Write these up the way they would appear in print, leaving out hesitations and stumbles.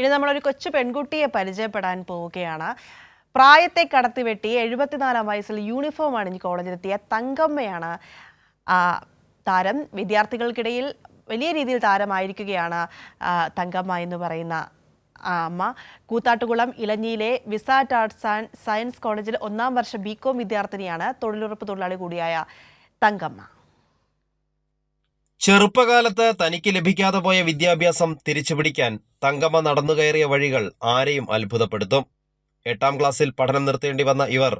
ഇനി നമ്മളൊരു കൊച്ചു പെൺകുട്ടിയെ പരിചയപ്പെടാൻ പോവുകയാണ്. പ്രായത്തെ കടത്തിവെട്ടി 74-ാം വയസ്സിൽ യൂണിഫോം അണിഞ്ഞ് കോളേജിലെത്തിയ തങ്കമ്മയാണ് താരം. വിദ്യാർത്ഥികൾക്കിടയിൽ വലിയ രീതിയിൽ താരമായിരിക്കുകയാണ് തങ്കമ്മ എന്ന് പറയുന്ന അമ്മ. കൂത്താട്ടുകുളം ഇലഞ്ഞിയിലെ വിസാറ്റ് ആർട്സ് ആൻഡ് സയൻസ് കോളേജിൽ 1-ാം വർഷ ബികോം വിദ്യാർത്ഥിനിയാണ് തൊഴിലുറപ്പ് തൊഴിലാളി കൂടിയായ തങ്കമ്മ. ചെറുപ്പകാലത്ത് തനിക്ക് ലഭിക്കാതെ പോയ വിദ്യാഭ്യാസം തിരിച്ചുപിടിക്കാൻ തങ്കമ്മ നടന്നു കയറിയ വഴികൾ ആരെയും അത്ഭുതപ്പെടുത്തും. 8-ാം ക്ലാസ്സിൽ പഠനം നിർത്തേണ്ടി വന്ന ഇവർ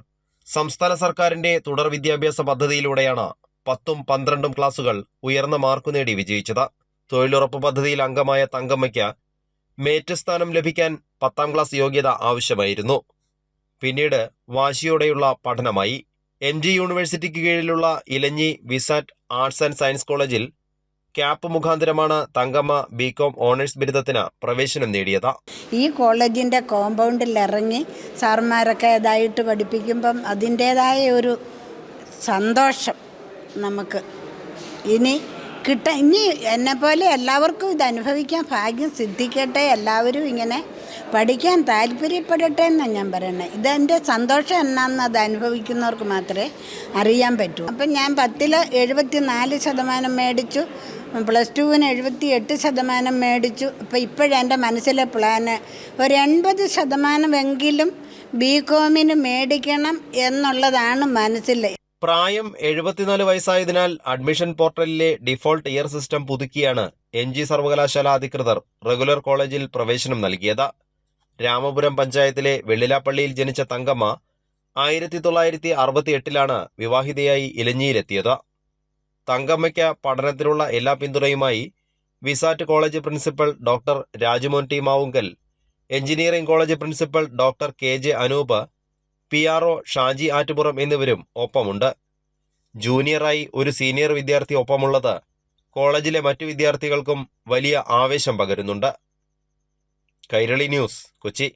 സംസ്ഥാന സർക്കാരിന്റെ തുടർ വിദ്യാഭ്യാസ പദ്ധതിയിലൂടെയാണ് 10ഉം 12ഉം ക്ലാസുകൾ ഉയർന്ന മാർക്ക് നേടി വിജയിച്ചത്. തൊഴിലുറപ്പ് പദ്ധതിയിൽ അംഗമായ തങ്കമ്മയ്ക്ക് മേറ്റ് സ്ഥാനം ലഭിക്കാൻ 10-ാം ക്ലാസ് യോഗ്യത ആവശ്യമായിരുന്നു. പിന്നീട് വാശിയോടെയുള്ള പഠനമായി. MG യൂണിവേഴ്സിറ്റിക്ക് കീഴിലുള്ള ഇലഞ്ഞി വിസാറ്റ് ആർട്സ് ആൻഡ് സയൻസ് കോളേജിൽ ക്യാപ്പ് മുഖാന്തരമാണ് തങ്കമ്മ ബികോം ഓണേഴ്സ് ബിരുദത്തിന് പ്രവേശനം നേടിയത്. ഈ കോളേജിൻ്റെ കോമ്പൗണ്ടിൽ ഇറങ്ങി സാർമാരൊക്കെ ഇതായിട്ട് പഠിപ്പിക്കുമ്പം അതിൻ്റേതായ ഒരു സന്തോഷം നമുക്ക് ഇനി ഇനി എന്നെപ്പോലെ എല്ലാവർക്കും ഇത് അനുഭവിക്കാൻ ഭാഗ്യം സിദ്ധിക്കട്ടെ. എല്ലാവരും ഇങ്ങനെ പഠിക്കാൻ താല്പര്യപ്പെടട്ടെ എന്നാണ് ഞാൻ പറയുന്നത്. ഇതെൻ്റെ സന്തോഷം എന്നാന്ന് അത് അനുഭവിക്കുന്നവർക്ക് മാത്രമേ അറിയാൻ പറ്റൂ. അപ്പം ഞാൻ 10ൽ 74% മേടിച്ചു, +2-ന് 78% മേടിച്ചു. അപ്പോൾ ഇപ്പോഴെൻ്റെ മനസ്സിലെ പ്ലാന് ഒരു 80% ബികോമിന് മേടിക്കണം എന്നുള്ളതാണ് മനസ്സിൽ. പ്രായം 74 വയസ്സായതിനാൽ അഡ്മിഷൻ പോർട്ടലിലെ ഡിഫോൾട്ട് ഇയർ സിസ്റ്റം പുതുക്കിയാണ് MG സർവകലാശാല അധികൃതർ റെഗുലർ കോളേജിൽ പ്രവേശനം നൽകിയത്. രാമപുരം പഞ്ചായത്തിലെ വെള്ളിലാപ്പള്ളിയിൽ ജനിച്ച തങ്കമ്മ 1968-ലാണ് വിവാഹിതയായി ഇലഞ്ഞിയിലെത്തിയത്. തങ്കമ്മയ്ക്ക് പഠനത്തിനുള്ള എല്ലാ പിന്തുണയുമായി Vsat college principal doctor Rajumon T Mavunkal, engineering college principal doctor KJ Anoop, PRO Shaji Attupuram എന്നിവരും ഒപ്പമുണ്ട്. ജൂനിയറായി ഒരു സീനിയർ വിദ്യാർത്ഥി ഒപ്പമുള്ളത് കോളേജിലെ മറ്റു വിദ്യാർത്ഥികൾക്കും വലിയ ആവേശം പകരുന്നുണ്ട്. കൈരളി ന്യൂസ്, കൊച്ചി.